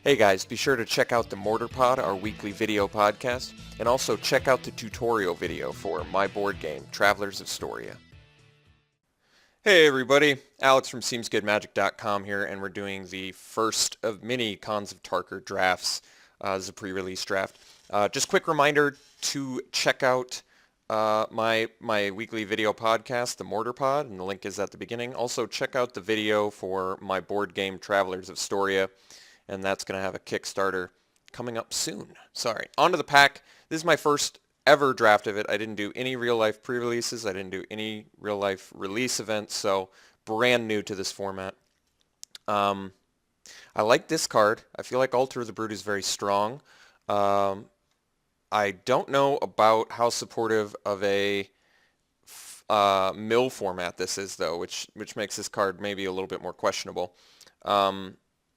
Hey guys, be sure to check out the Mortar Pod, our weekly video podcast, and also check out the tutorial video for my board game, Travelers of Storia. Hey everybody, Alex from SeemsGoodMagic.com here, and we're doing the first of many Khans of Tarkir drafts. This is a pre-release draft. Just quick reminder to check out my weekly video podcast, the Mortar Pod, and the link is at the beginning. Also check out the video for my board game, Travelers of Storia, and that's going to have a Kickstarter coming up soon. Sorry. On to the pack. This is my first ever draft of it. I didn't do any real-life pre-releases. I didn't do any real-life release events, so brand new to this format. I like this card. I feel like Altar of the Brood is very strong. I don't know about how supportive of a mill format this is, though, which makes this card maybe a little bit more questionable.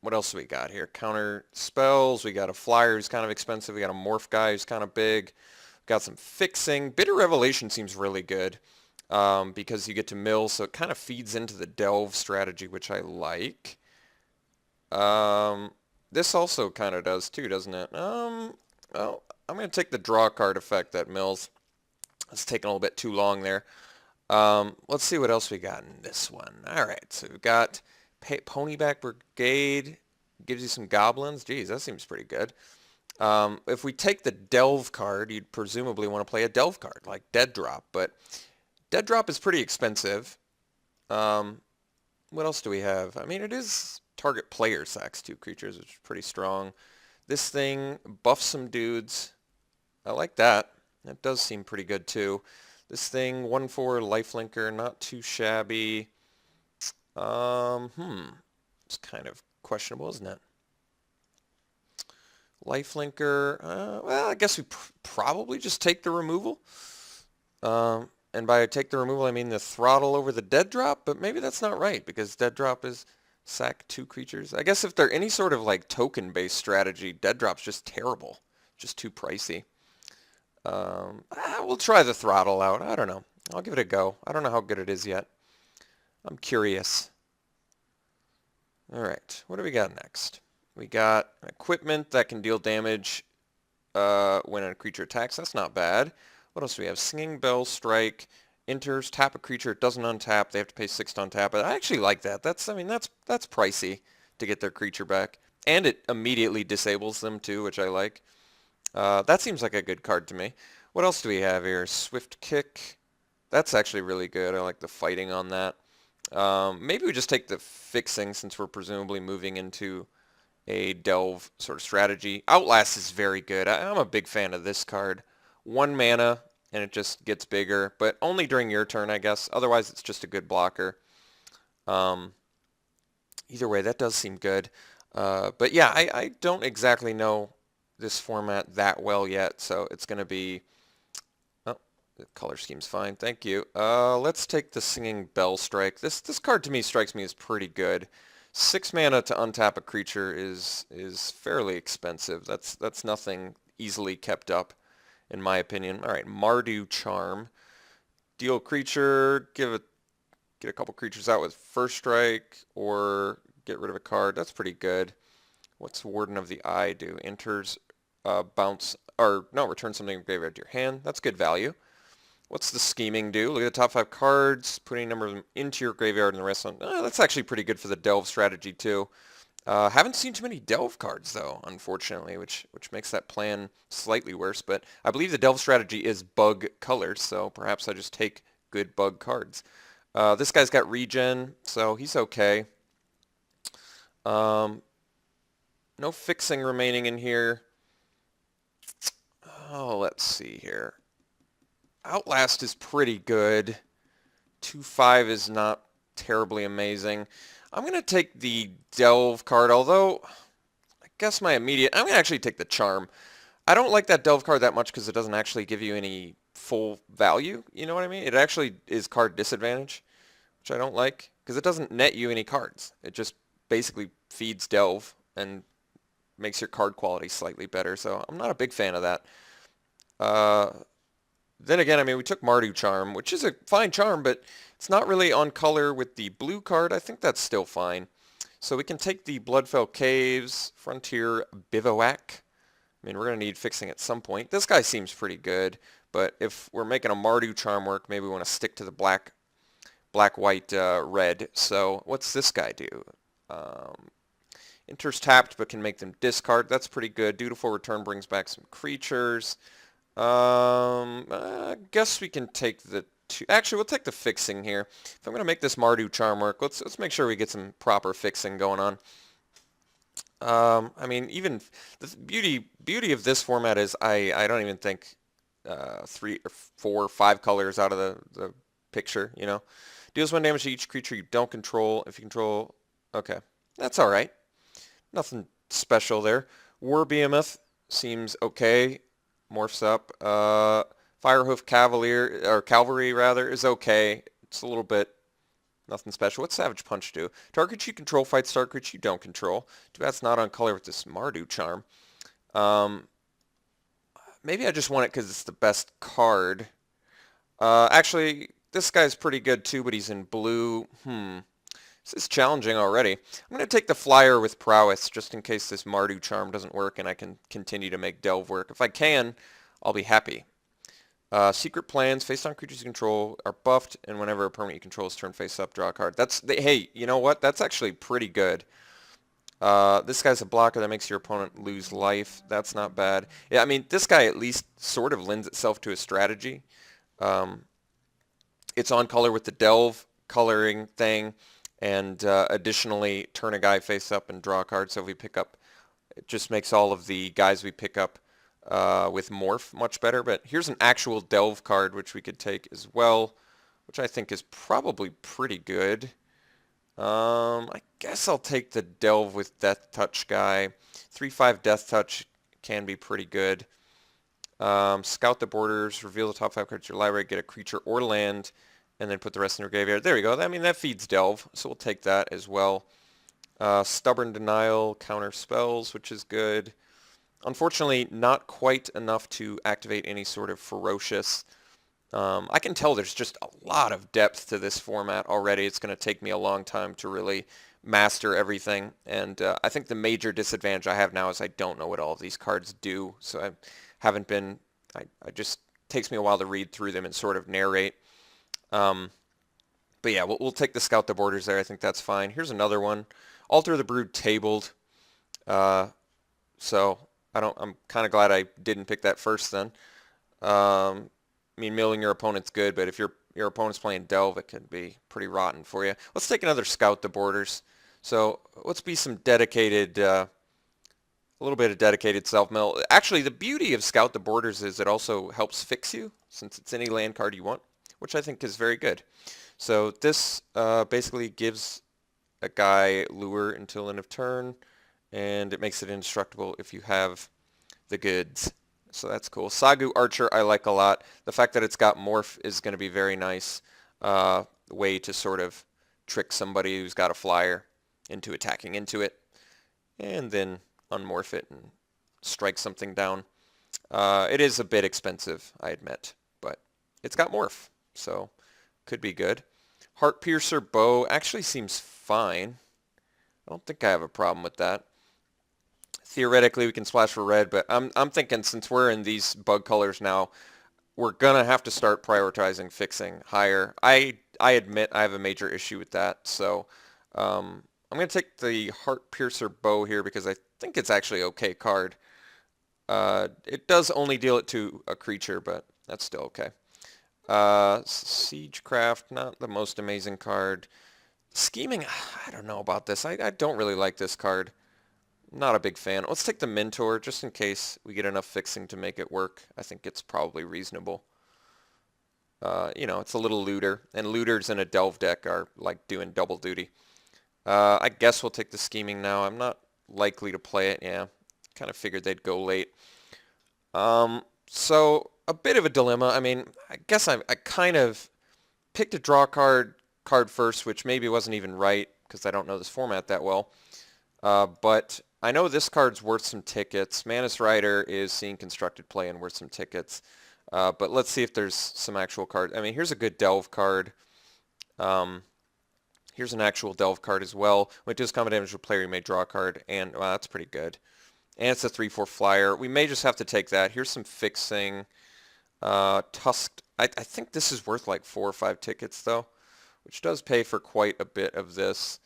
What else do we got here? Counter spells. We got a flyer who's kind of expensive. We got a morph guy who's kind of big. Got some fixing. Bitter Revelation seems really good because you get to mill, so it kind of feeds into the delve strategy, which I like. This also kind of does too, doesn't it? Well, I'm going to take the draw card effect that mills. It's taking a little bit too long there. Let's see what else we got in this one. All right, so we've got Ponyback Brigade. Gives you some goblins. Geez, that seems pretty good. If we take the Delve card, you'd presumably want to play a Delve card, like Dead Drop, but Dead Drop is pretty expensive. What else do we have? I mean, it is target player sacks 2 creatures, which is pretty strong. This thing buffs some dudes. I like that. That does seem pretty good, too. This thing, 1/4 lifelinker, not too shabby. It's kind of questionable, isn't it? Lifelinker, well, I guess we probably just take the removal. And by take the removal, I mean the throttle over the dead drop, but maybe that's not right because dead drop is sack 2 creatures. I guess if they're any sort of like token-based strategy, dead drop's just terrible, just too pricey. We'll try the throttle out. I don't know. I'll give it a go. I don't know how good it is yet. I'm curious. All right, what do we got next? We got equipment that can deal damage when a creature attacks. That's not bad. What else do we have? Singing Bell, Strike, enters, tap a creature, it doesn't untap. They have to pay 6 to untap it. I actually like that. That's pricey to get their creature back. And it immediately disables them too, which I like. That seems like a good card to me. What else do we have here? Swift Kick. That's actually really good. I like the fighting on that. Maybe we just take the fixing since we're presumably moving into a delve sort of strategy. Outlast is very good. I'm a big fan of this card. 1 mana and it just gets bigger, but only during your turn, I guess. Otherwise, it's just a good blocker. Either way, that does seem good. But yeah, I don't exactly know this format that well yet, so it's going to be... Oh, the color scheme's fine. Thank you. Let's take the Singing Bell Strike. This card to me strikes me as pretty good. 6 mana to untap a creature is fairly expensive. That's nothing easily kept up, in my opinion. All right, Mardu Charm. Deal creature, get a couple creatures out with first strike, or get rid of a card. That's pretty good. What's Warden of the Eye do? Enters, bounce, or no, return something from graveyard to your hand. That's good value. What's the Scheming do? Look at the top 5 cards, putting a number of them into your graveyard and the rest on... that's actually pretty good for the Delve strategy, too. Haven't seen too many Delve cards, though, unfortunately, which makes that plan slightly worse. But I believe the Delve strategy is bug colors, so perhaps I just take good bug cards. This guy's got regen, so he's okay. No fixing remaining in here. Oh, let's see here. Outlast is pretty good. 2/5 is not terribly amazing. I'm going to take the Delve card, although I guess I'm going to actually take the Charm. I don't like that Delve card that much because it doesn't actually give you any full value. You know what I mean? It actually is card disadvantage, which I don't like because it doesn't net you any cards. It just basically feeds Delve and makes your card quality slightly better. So I'm not a big fan of that. Then again, I mean, we took Mardu Charm, which is a fine charm, but it's not really on color with the blue card. I think that's still fine. So we can take the Bloodfell Caves, Frontier Bivouac. I mean, we're going to need fixing at some point. This guy seems pretty good, but if we're making a Mardu charm work, maybe we want to stick to the black, white, red. So what's this guy do? Um, Enters tapped, but can make them discard. That's pretty good. Dutiful Return brings back some creatures. I guess we can take the two. Actually, we'll take the fixing here. If I'm going to make this Mardu charm work, let's make sure we get some proper fixing going on. I mean, even the beauty of this format is I don't even think 3 or 4 or 5 colors out of the picture, you know. Deals 1 damage to each creature you don't control. If you control, okay, that's all right. Nothing special there. War Behemoth seems okay. Morphs up. Firehoof Cavalier or Cavalry rather is okay. It's a little bit nothing special. What's Savage Punch do? Target you control fights target you don't control. Too bad it's not on color with this Mardu charm. Maybe I just want it because it's the best card. Actually, this guy's pretty good too, but he's in blue. This is challenging already. I'm going to take the flyer with prowess just in case this Mardu charm doesn't work and I can continue to make Delve work. If I can, I'll be happy. Secret plans, face-down creatures you control are buffed, and whenever a permanent you control is turned face up, draw a card. Hey, you know what? That's actually pretty good. This guy's a blocker that makes your opponent lose life. That's not bad. Yeah, I mean, this guy at least sort of lends itself to a strategy. It's on color with the Delve coloring thing, and additionally, turn a guy face up and draw a card. So if we pick up, it just makes all of the guys we pick up with Morph much better. But here's an actual Delve card, which we could take as well, which I think is probably pretty good. I guess I'll take the Delve with Death Touch guy. 3/5 Death Touch can be pretty good. Scout the borders, reveal the top 5 cards of your library, get a creature or land, and then put the rest in your graveyard. There we go. I mean, that feeds Delve, so we'll take that as well. Stubborn Denial, counter spells, which is good. Unfortunately, not quite enough to activate any sort of ferocious. I can tell there's just a lot of depth to this format already. It's going to take me a long time to really master everything. And I think the major disadvantage I have now is I don't know what all of these cards do. So I haven't been, I just takes me a while to read through them and sort of narrate. But yeah, we'll take the Scout the Borders there. I think that's fine. Here's another one. Alter the Brood tabled. So I'm kind of glad I didn't pick that first then. I mean, milling your opponent's good, but if your opponent's playing Delve, it can be pretty rotten for you. Let's take another Scout the Borders. So let's be some dedicated, a little bit of dedicated self-mill. Actually, the beauty of Scout the Borders is it also helps fix you, since it's any land card you want, which I think is very good. So this basically gives a guy lure until end of turn, and it makes it indestructible if you have the goods. So that's cool. Sagu Archer I like a lot. The fact that it's got Morph is going to be very nice way to sort of trick somebody who's got a flyer into attacking into it, and then unmorph it and strike something down. It is a bit expensive, I admit, but it's got Morph, so could be good. Heart Piercer Bow actually seems fine. I don't think I have a problem with that. Theoretically, we can splash for red, but I'm thinking since we're in these bug colors now, we're going to have to start prioritizing fixing higher. I admit I have a major issue with that, so I'm going to take the Heart Piercer Bow here because I think it's actually an okay card. It does only deal it to a creature, but that's still okay. Siegecraft, not the most amazing card. Scheming, I don't know about this. I don't really like this card. Not a big fan. Let's take the Mentor just in case we get enough fixing to make it work. I think it's probably reasonable. You know, it's a little looter, and looters in a Delve deck are like doing double duty. I guess we'll take the Scheming now. I'm not likely to play it. Yeah, kind of figured they'd go late. So a bit of a dilemma. I mean, I guess I kind of picked a draw card first, which maybe wasn't even right because I don't know this format that well. But I know this card's worth some tickets. Manus Rider is seeing constructed play and worth some tickets. But let's see if there's some actual cards. I mean, here's a good Delve card. Here's an actual delve card as well. When it does combat damage to a player, you may draw a card, and well, that's pretty good. And it's a 3/4 flyer. We may just have to take that. Here's some fixing. Tusked. I think this is worth like 4 or 5 tickets though, which does pay for quite a bit of this.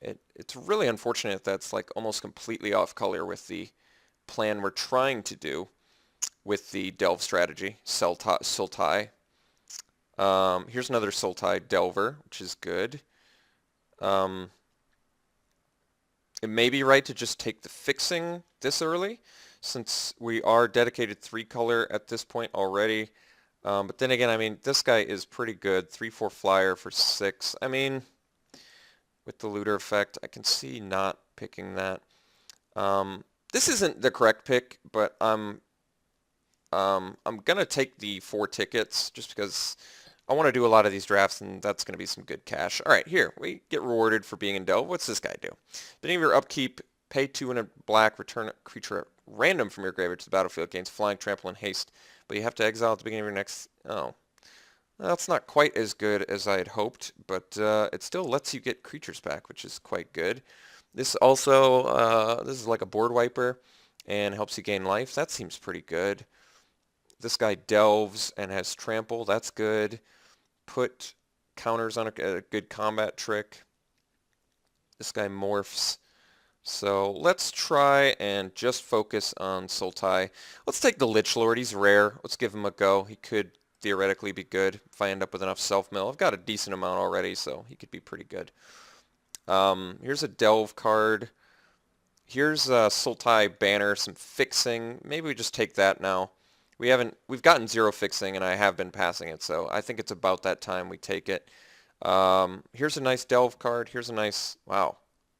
It's really unfortunate that's like almost completely off color with the plan we're trying to do with the delve strategy. Sultai. Here's another Sultai Delver, which is good. It may be right to just take the fixing this early, since we are dedicated 3 color at this point already. But then again, I mean, this guy is pretty good. 3/4 flyer for 6. I mean, with the looter effect, I can see not picking that. This isn't the correct pick, but I'm gonna take the 4 tickets just because I want to do a lot of these drafts, and that's going to be some good cash. All right, here, we get rewarded for being in delve. What's this guy do? Beginning of your upkeep, pay 2 and a black, return a creature at random from your graveyard to the battlefield, gains flying, trample, and haste. But you have to exile at the beginning of your next... Oh, that's not quite as good as I had hoped, but it still lets you get creatures back, which is quite good. This also, this is like a board wiper and helps you gain life. That seems pretty good. This guy delves and has trample. That's good. Put counters on a good combat trick. This guy morphs. So let's try and just focus on Sultai. Let's take the Lich Lord. He's rare. Let's give him a go. He could theoretically be good if I end up with enough self-mill. I've got a decent amount already, so he could be pretty good. Here's a delve card. Here's a Sultai banner, some fixing. Maybe we just take that now. We've gotten 0 fixing, and I have been passing it, so I think it's about that time we take it. Here's a nice delve card. Here's a nice, wow,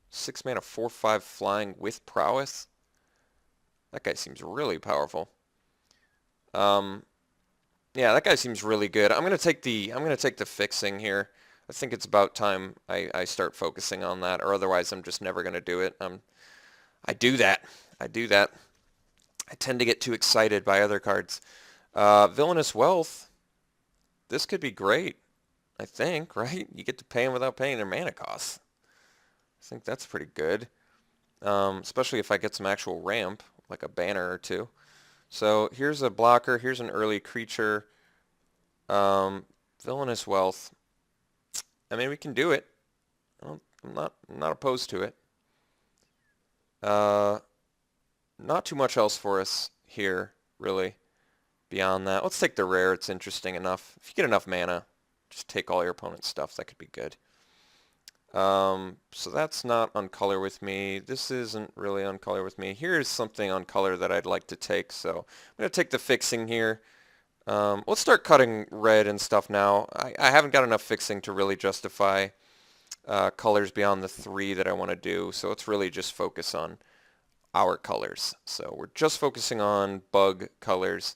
6 mana, 4/5 flying with prowess. That guy seems really powerful. Yeah, that guy seems really good. I'm gonna take the fixing here. I think it's about time I start focusing on that, or otherwise I'm just never gonna do it. I do that. I tend to get too excited by other cards. Villainous Wealth. This could be great, I think, right? You get to pay them without paying their mana costs. I think that's pretty good, especially if I get some actual ramp, like a banner or 2. So here's a blocker. Here's an early creature. Villainous Wealth. I mean, we can do it. I'm not opposed to it. Not too much else for us here, really, beyond that. Let's take the rare. It's interesting enough. If you get enough mana, just take all your opponent's stuff. That could be good. So that's not on color with me. This isn't really on color with me. Here's something on color that I'd like to take. So I'm going to take the fixing here. Let's start cutting red and stuff now. I haven't got enough fixing to really justify colors beyond the 3 that I want to do. So let's really just focus on our colors. So we're just focusing on bug colors.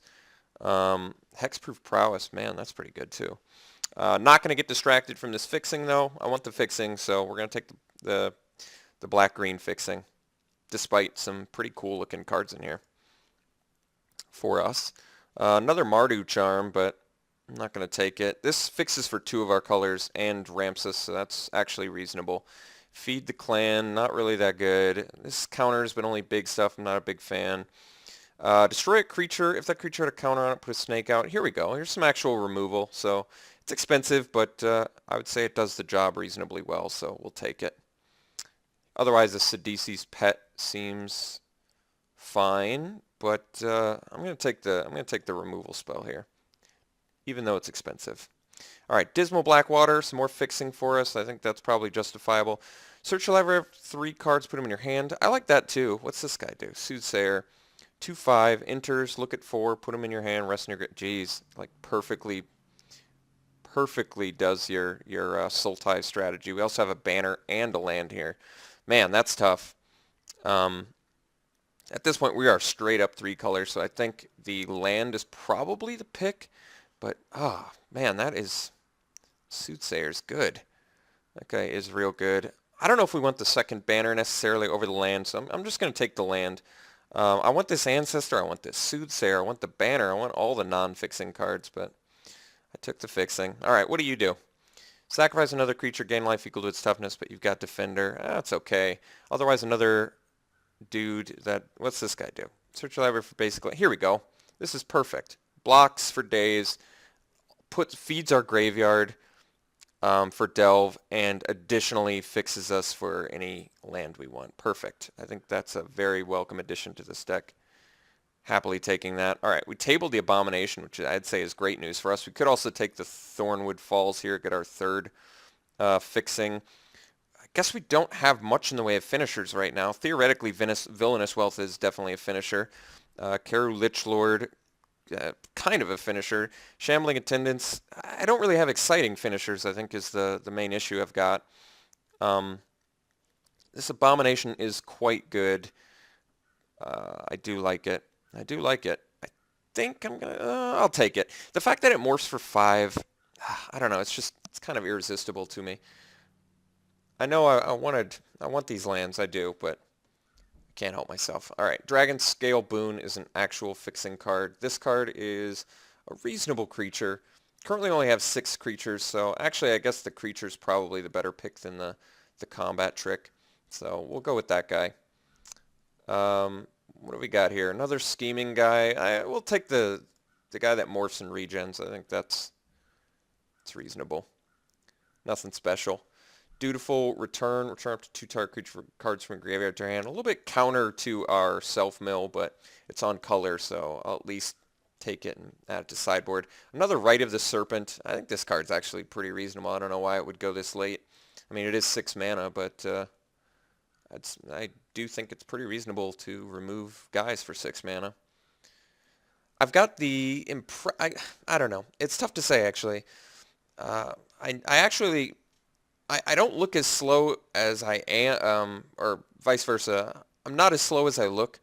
Hexproof Prowess, man, that's pretty good too. Not going to get distracted from this fixing though. I want the fixing, so we're going to take the black-green fixing, despite some pretty cool looking cards in here for us. Another Mardu Charm, but I'm not going to take it. This fixes for 2 of our colors and ramps us, so that's actually reasonable. Feed the Clan, not really that good. This counters, but only big stuff. I'm not a big fan. Destroy a creature. If that creature had a counter on it, put a snake out. Here we go. Here's some actual removal. So it's expensive, but I would say it does the job reasonably well, so we'll take it. Otherwise, the Sidisi's Pet seems fine, but I'm going to take the removal spell here, even though it's expensive. All right, Dismal Blackwater, some more fixing for us. I think that's probably justifiable. Search your library, 3 cards, put them in your hand. I like that too. What's this guy do? Soothsayer, 2/5, enters, look at 4, put them in your hand, rest in your... Jeez, like perfectly does your Sultai strategy. We also have a banner and a land here. Man, that's tough. At this point, we are straight up 3 colors, so I think the land is probably the pick. But, oh, man, that is... Soothsayer's good. That guy is real good. I don't know if we want the second banner necessarily over the land, so I'm just going to take the land. I want this Ancestor, I want this Soothsayer, I want the banner, I want all the non-fixing cards, but I took the fixing. All right, what do you do? Sacrifice another creature, gain life equal to its toughness, but you've got Defender. That's okay. Otherwise, another dude that... What's this guy do? Search your library for basic... Here we go. This is perfect. Blocks for days. Feeds our graveyard for delve, and additionally fixes us for any land we want. Perfect. I think that's a very welcome addition to this deck. Happily taking that. All right, we tabled the Abomination, which I'd say is great news for us. We could also take the Thornwood Falls here, get our third fixing. I guess we don't have much in the way of finishers right now. Theoretically, Villainous Wealth is definitely a finisher. Karu Lichlord, kind of a finisher. Shambling Attendants, I don't really have exciting finishers, I think, is the main issue I've got. This Abomination is quite good. I do like it. I do like it. I think I'm gonna... I'll take it. The fact that it morphs for 5, I don't know. It's kind of irresistible to me. I know I want these lands. I do, but I can't help myself. All right, Dragon Scale Boon is an actual fixing card. This card is a reasonable creature. Currently only have 6 creatures, so actually I guess the creature's probably the better pick than the combat trick. So we'll go with that guy. What do we got here? Another scheming guy. We'll take the guy that morphs and regens. I think it's reasonable. Nothing special. Dutiful Return. Return up to 2 target creature cards from graveyard to your hand. A little bit counter to our self-mill, but it's on color, so I'll at least take it and add it to sideboard. Another Rite of the Serpent. I think this card's actually pretty reasonable. I don't know why it would go this late. I mean, it is 6 mana, but... I do think it's pretty reasonable to remove guys for 6 mana. I've got the... I don't know. It's tough to say, actually. I don't look as slow as I am, or vice versa. I'm not as slow as I look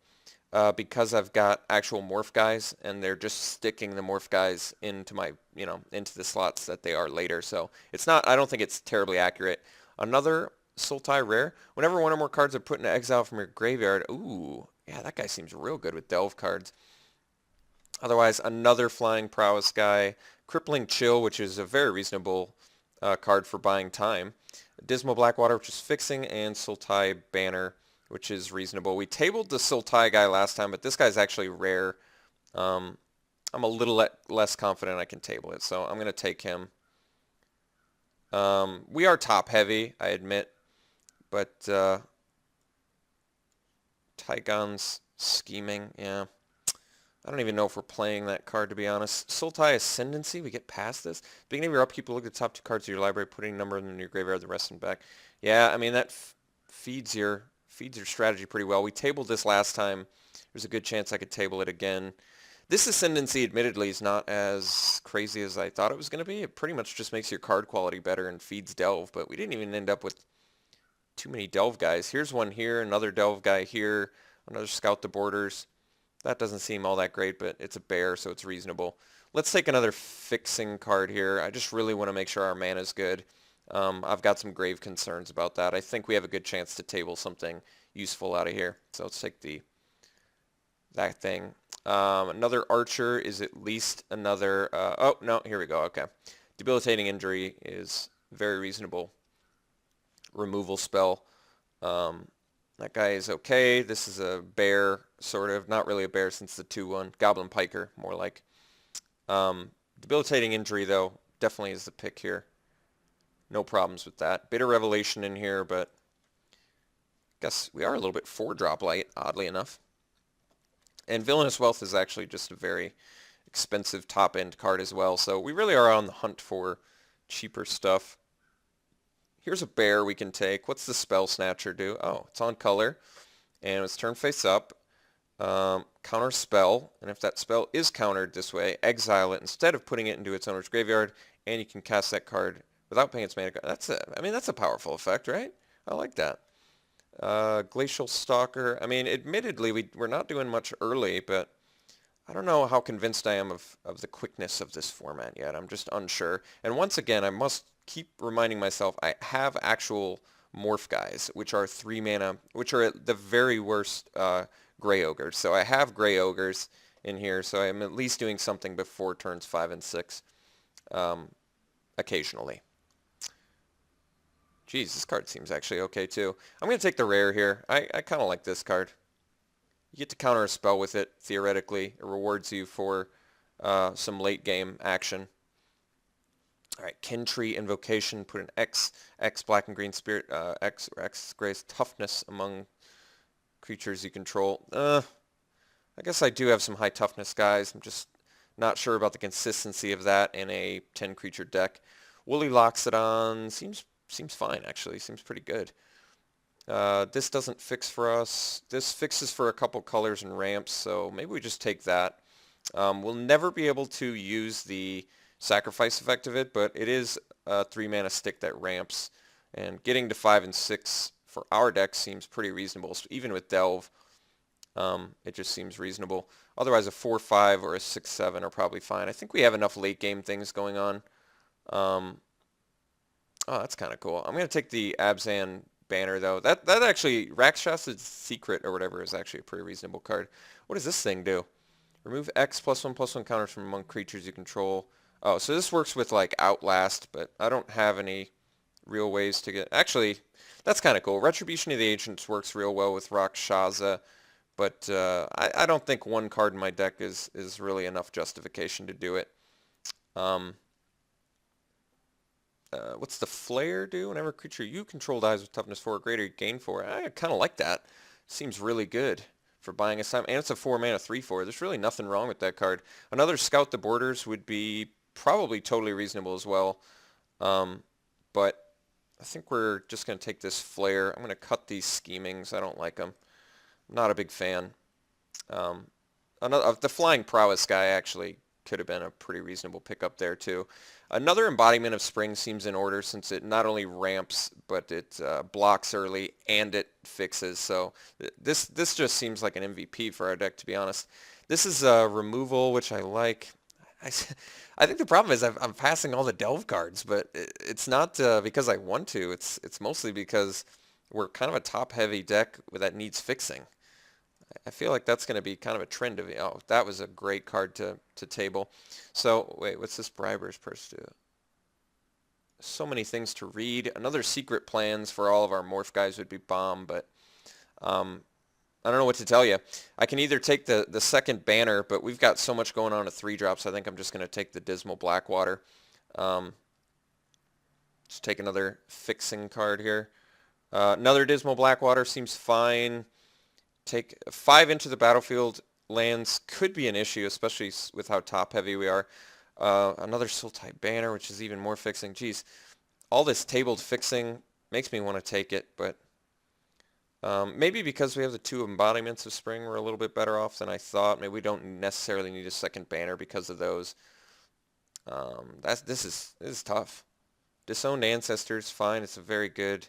because I've got actual morph guys, and they're just sticking the morph guys into my, into the slots that they are later. So it's not... I don't think it's terribly accurate. Another... Sultai Rare. Whenever one or more cards are put into exile from your graveyard, ooh, yeah, that guy seems real good with delve cards. Otherwise, another Flying Prowess guy. Crippling Chill, which is a very reasonable card for buying time. Dismal Blackwater, which is fixing, and Sultai Banner, which is reasonable. We tabled the Sultai guy last time, but this guy's actually rare. I'm a little less confident I can table it, so I'm going to take him. We are top heavy, I admit. But Tygon's scheming, yeah. I don't even know if we're playing that card, to be honest. Sultai Ascendancy, we get past this. Beginning of your upkeep, look at the top 2 cards of your library, putting a number in your graveyard, the rest in back. Yeah, I mean, that feeds your strategy pretty well. We tabled this last time. There's a good chance I could table it again. This Ascendancy, admittedly, is not as crazy as I thought it was going to be. It pretty much just makes your card quality better and feeds delve, but we didn't even end up with too many delve guys. Here's one here, another delve guy here, another Scout the Borders. That doesn't seem all that great, but it's a bear, so it's reasonable. Let's take another fixing card here. I just really want to make sure our mana's good. I've got some grave concerns about that. I think we have a good chance to table something useful out of here. So let's take that thing. Another Archer is at least another... oh, no, here we go. Okay. Debilitating Injury is very reasonable removal spell. That guy is okay. This is a bear, sort of. Not really a bear since the 2-1. Goblin Piker, more like. Debilitating Injury, though, definitely is the pick here. No problems with that. Bitter Revelation in here, but I guess we are a little bit 4-drop light, oddly enough. And Villainous Wealth is actually just a very expensive top-end card as well, so we really are on the hunt for cheaper stuff. Here's a bear we can take. What's the Spell Snatcher do? Oh, it's on color, and it's turned face up. Counter spell, and if that spell is countered this way, exile it instead of putting it into its owner's graveyard, and you can cast that card without paying its mana. That's a powerful effect, right? I like that. Glacial Stalker. I mean, admittedly, we're not doing much early, but I don't know how convinced I am of the quickness of this format yet. I'm just unsure. And once again, I must keep reminding myself I have actual morph guys, which are 3 mana, which are at the very worst Grey Ogres. So I have Grey Ogres in here, so I'm at least doing something before turns 5 and 6 occasionally. Geez, this card seems actually okay too. I'm going to take the rare here. I kind of like this card. You get to counter a spell with it, theoretically. It rewards you for some late game action. All right, Kin Tree Invocation, put an X black and green spirit, X or X grace toughness among creatures you control. I guess I do have some high toughness guys. I'm just not sure about the consistency of that in a 10 creature deck. Woolly Loxodon seems fine actually. Seems pretty good. This doesn't fix for us. This fixes for a couple colors and ramps, so maybe we just take that. We'll never be able to use the sacrifice effect of it, but it is a 3-mana stick that ramps, and getting to 5 and 6 for our deck seems pretty reasonable. So even with Delve, it just seems reasonable. Otherwise, a 4-5 or a 6-7 are probably fine. I think we have enough late game things going on. Oh, that's kind of cool. I'm going to take the Abzan banner, though. That actually, Rakshas's Secret or whatever is actually a pretty reasonable card. What does this thing do? Remove X +1/+1 counters from among creatures you control. Oh, so this works with like Outlast, but I don't have any real ways to get... Actually, that's kind of cool. Retribution of the Ancients works real well with Rakshasa, but I don't think one card in my deck is really enough justification to do it. What's the Flare do? Whenever a creature you control dies with toughness 4 or greater, you gain 4. I kind of like that. Seems really good for buying a time. And it's a 4-mana 3/4. There's really nothing wrong with that card. Another Scout the Borders would be probably totally reasonable as well. But I think we're just going to take this Flare. I'm going to cut these Schemings. I don't like them. I'm not a big fan. The Flying Prowess guy actually could have been a pretty reasonable pickup there too. Another Embodiment of Spring seems in order since it not only ramps, but it blocks early and it fixes. So this just seems like an MVP for our deck, to be honest. This is removal, which I like. I think the problem is I'm passing all the Delve cards, but it's not because I want to. It's mostly because we're kind of a top-heavy deck that needs fixing. I feel like that's going to be kind of a trend of, oh, that was a great card to table. So, wait, what's this Briber's Purse do? So many things to read. Another Secret Plans for all of our Morph guys would be bomb, but I don't know what to tell you. I can either take the second banner, but we've got so much going on at 3-drops, I think I'm just going to take the Dismal Blackwater. Just take another fixing card here. Another Dismal Blackwater seems fine. Take 5 into the battlefield. Lands could be an issue, especially with how top-heavy we are. Another Sultai Banner, which is even more fixing. Geez, all this tabled fixing makes me want to take it, but maybe because we have the 2 embodiments of spring, we're a little bit better off than I thought. Maybe we don't necessarily need a second banner because of those. This is tough. Disowned Ancestors, fine. It's a very good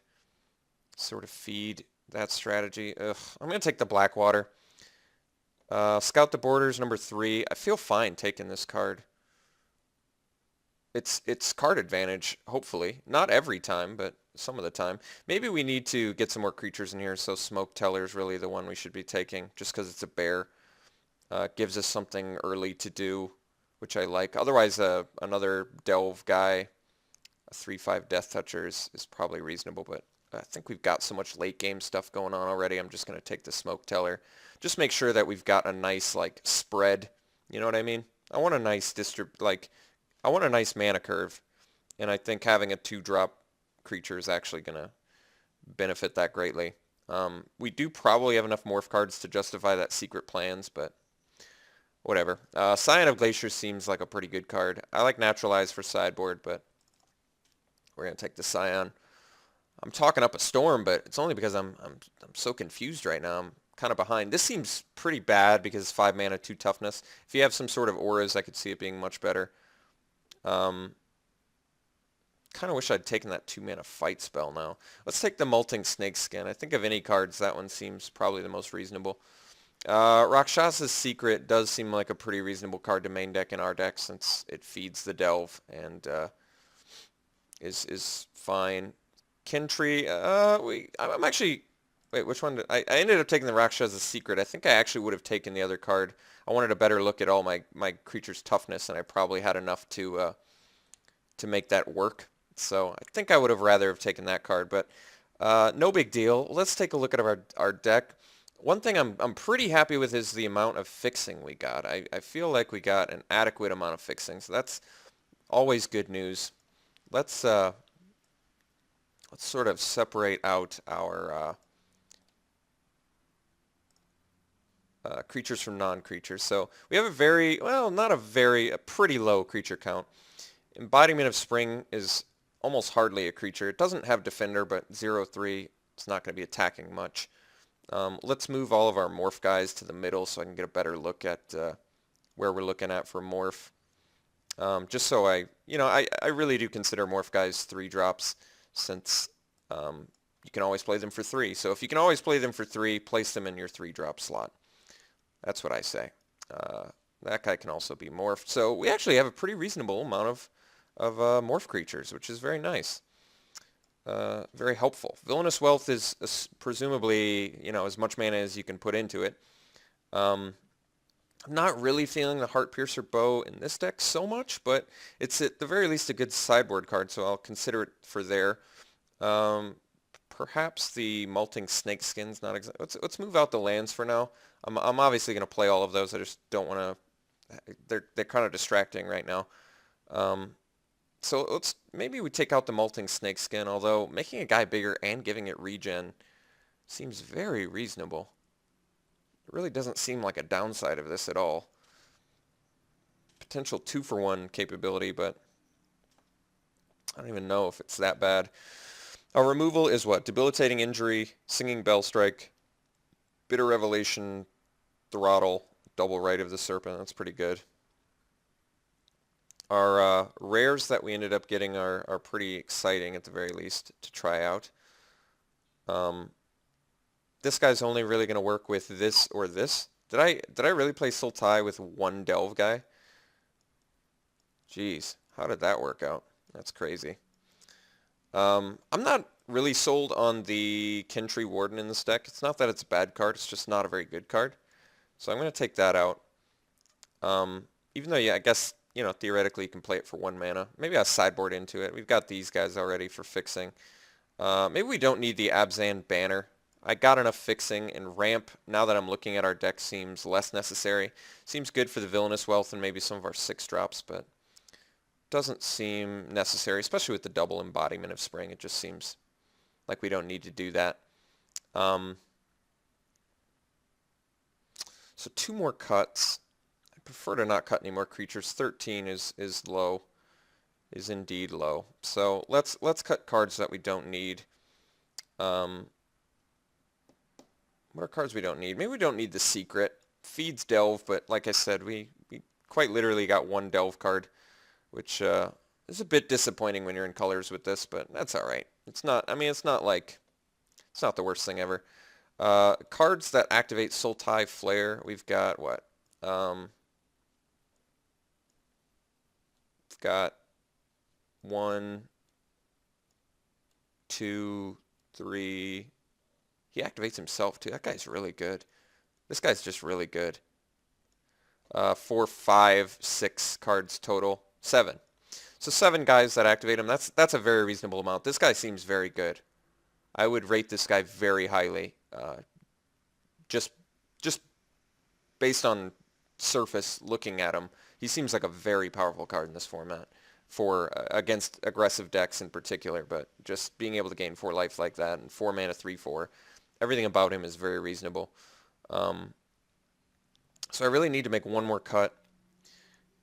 sort of feed that strategy. Ugh, I'm going to take the Blackwater. Scout the Borders, number 3. I feel fine taking this card. It's card advantage, hopefully. Not every time, but some of the time. Maybe we need to get some more creatures in here, so Smoke Teller is really the one we should be taking, just because it's a bear. Gives us something early to do, which I like. Otherwise, another Delve guy, a 3/5 Death Toucher is probably reasonable, but I think we've got so much late game stuff going on already. I'm just going to take the Smoke Teller. Just make sure that we've got a nice like spread. You know what I mean? I want a nice I want a nice mana curve, and I think having a 2-drop creature is actually going to benefit that greatly. We do probably have enough morph cards to justify that Secret Plans, but whatever. Scion of Glacier seems like a pretty good card. I like Naturalize for sideboard, but we're going to take the Scion. I'm talking up a storm, but it's only because I'm so confused right now. I'm kind of behind. This seems pretty bad because it's 5 mana, 2 toughness. If you have some sort of auras, I could see it being much better. Kind of wish I'd taken that 2 mana fight spell now. Let's take the Molting Snakeskin. I think of any cards, that one seems probably the most reasonable. Rakshasa's Secret does seem like a pretty reasonable card to main deck in our deck since it feeds the Delve and is fine. Kintree, I'm actually, wait, which one? I ended up taking the Rakshasa's Secret. I think I actually would have taken the other card. I wanted a better look at all my creature's toughness, and I probably had enough to make that work. So I think I would have rather have taken that card, but no big deal. Let's take a look at our deck. One thing I'm pretty happy with is the amount of fixing we got. I feel like we got an adequate amount of fixing, so that's always good news. Let's sort of separate out our creatures from non-creatures. So we have a very, well, not a very, a pretty low creature count. Embodiment of Spring is almost hardly a creature. It doesn't have Defender, but 0/3, it's not going to be attacking much. Let's move all of our morph guys to the middle so I can get a better look at where we're looking at for morph. Just so I really do consider morph guys 3-drops since you can always play them for 3. So if you can always play them for 3, place them in your 3-drop slot. That's what I say. That guy can also be morphed. So we actually have a pretty reasonable amount of morph creatures, which is very nice. Very helpful. Villainous Wealth is presumably, as much mana as you can put into it. I'm not really feeling the Heart Piercer Bow in this deck so much, but it's at the very least a good sideboard card, so I'll consider it for there. Perhaps the Molting Snakeskin's not exactly. Let's move out the lands for now. I'm obviously going to play all of those. I just don't want to. They're kind of distracting right now. So maybe we take out the Molting Snakeskin, although making a guy bigger and giving it regen seems very reasonable. It really doesn't seem like a downside of this at all. Potential 2-for-1 capability, but I don't even know if it's that bad. Our removal is what? Debilitating Injury, Singing Bellstrike, Bitter Revelation, Throttle, Double Right of the Serpent. That's pretty good. Our rares that we ended up getting are pretty exciting at the very least to try out. This guy's only really going to work with this or this. Did I really play Sultai with one Delve guy? Jeez, how did that work out? That's crazy. I'm not really sold on the Kintree Warden in this deck. It's not that it's a bad card, it's just not a very good card. So I'm going to take that out. Even though, yeah, I guess, theoretically you can play it for 1 mana. Maybe I'll sideboard into it. We've got these guys already for fixing. Maybe we don't need the Abzan Banner. I got enough fixing, and ramp, now that I'm looking at our deck, seems less necessary. Seems good for the Villainous Wealth and maybe some of our 6-drops, but doesn't seem necessary, especially with the double Embodiment of Spring. It just seems like we don't need to do that. So 2 more cuts. I prefer to not cut any more creatures. 13 is low, is indeed low. So let's cut cards that we don't need. What are cards we don't need? Maybe we don't need the Secret. Feeds Delve, but like I said, we quite literally got 1 Delve card, which is a bit disappointing when you're in colors with this, but that's all right. It's not, it's not the worst thing ever. Cards that activate Sultai Flare, we've got what? We've got 1, 2, 3. He activates himself too. That guy's really good. This guy's just really good. 4, 5, 6 cards total. 7. So 7 guys that activate him. That's a very reasonable amount. This guy seems very good. I would rate this guy very highly. Just based on surface looking at him, he seems like a very powerful card in this format for against aggressive decks in particular. But just being able to gain 4 life like that and 4 mana 3/4, everything about him is very reasonable. So I really need to make 1 more cut,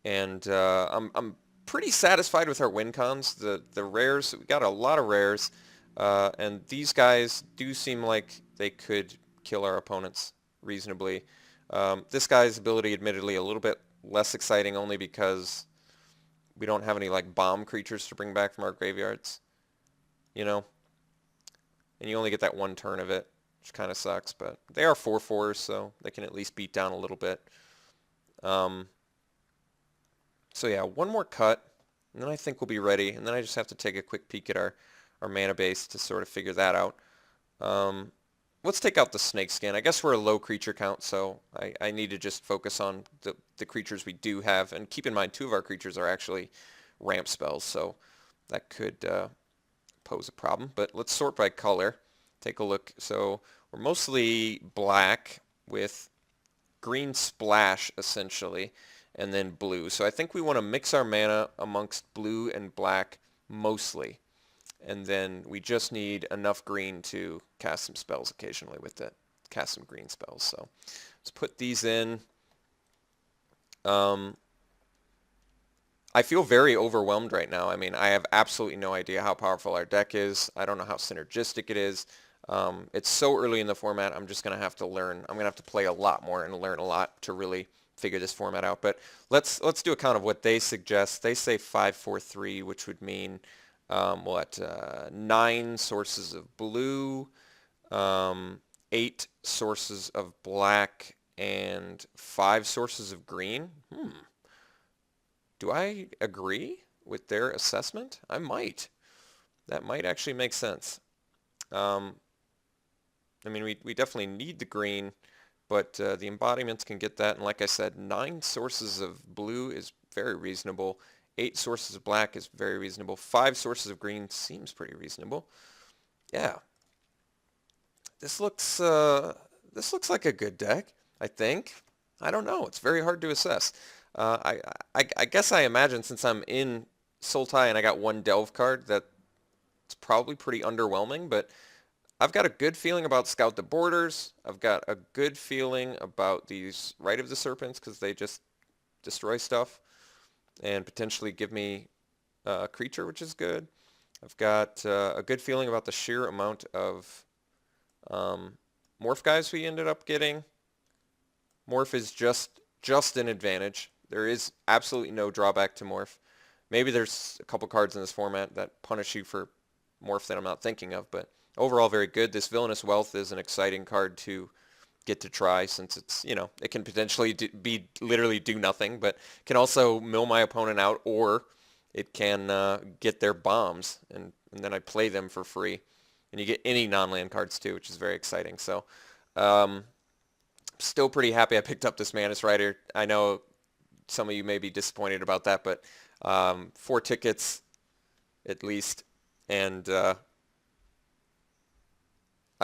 and I'm pretty satisfied with our win cons. The rares, we got a lot of rares, and these guys do seem like they could kill our opponents reasonably. This guy's ability, admittedly, a little bit less exciting only because we don't have any like bomb creatures to bring back from our graveyards, and you only get that 1 turn of it, which kind of sucks, but they are 4/4s, so they can at least beat down a little bit. So yeah, 1 more cut, and then I think we'll be ready, and then I just have to take a quick peek at our mana base to sort of figure that out. Let's take out the Snakeskin. I guess we're a low creature count, so I need to just focus on the creatures we do have, and keep in mind 2 of our creatures are actually ramp spells, so that could pose a problem. But let's sort by color. Take a look. So we're mostly black with green splash essentially, and then blue. So I think we want to mix our mana amongst blue and black mostly. And then we just need enough green to cast some spells occasionally with it. Cast some green spells. So let's put these in. I feel very overwhelmed right now. I mean, I have absolutely no idea how powerful our deck is. I don't know how synergistic it is. It's so early in the format, I'm just going to have to learn. I'm going to have to play a lot more and learn a lot to really figure this format out. But let's do a count of what they suggest. They say 5-4-3, which would mean 9 sources of blue, 8 sources of black, and 5 sources of green. Do I agree with their assessment? I might. That might actually make sense. I mean, we definitely need the green, but the embodiments can get that. And like I said, 9 sources of blue is very reasonable. 8 sources of black is very reasonable. 5 sources of green seems pretty reasonable. Yeah. This looks like a good deck, I think. I don't know. It's very hard to assess. I guess I imagine since I'm in Sultai and I got 1 Delve card that it's probably pretty underwhelming, but I've got a good feeling about Scout the Borders. I've got a good feeling about these Rite of the Serpents because they just destroy stuff and potentially give me a creature, which is good. I've got a good feeling about the sheer amount of Morph guys we ended up getting. Morph is just an advantage. There is absolutely no drawback to Morph. Maybe there's a couple cards in this format that punish you for Morph that I'm not thinking of, but overall very good. This Villainous Wealth is an exciting card to get to try since it's, it can potentially literally do nothing, but can also mill my opponent out, or it can get their bombs, and then I play them for free. And you get any non-land cards too, which is very exciting. So still pretty happy I picked up this Mantis Rider. I know some of you may be disappointed about that, but 4 tickets at least, and I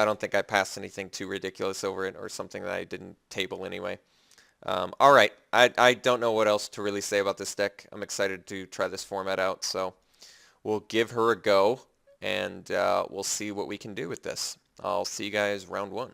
don't think I passed anything too ridiculous over it or something that I didn't table anyway. All right, I don't know what else to really say about this deck. I'm excited to try this format out, so we'll give her a go, and we'll see what we can do with this. I'll see you guys round 1.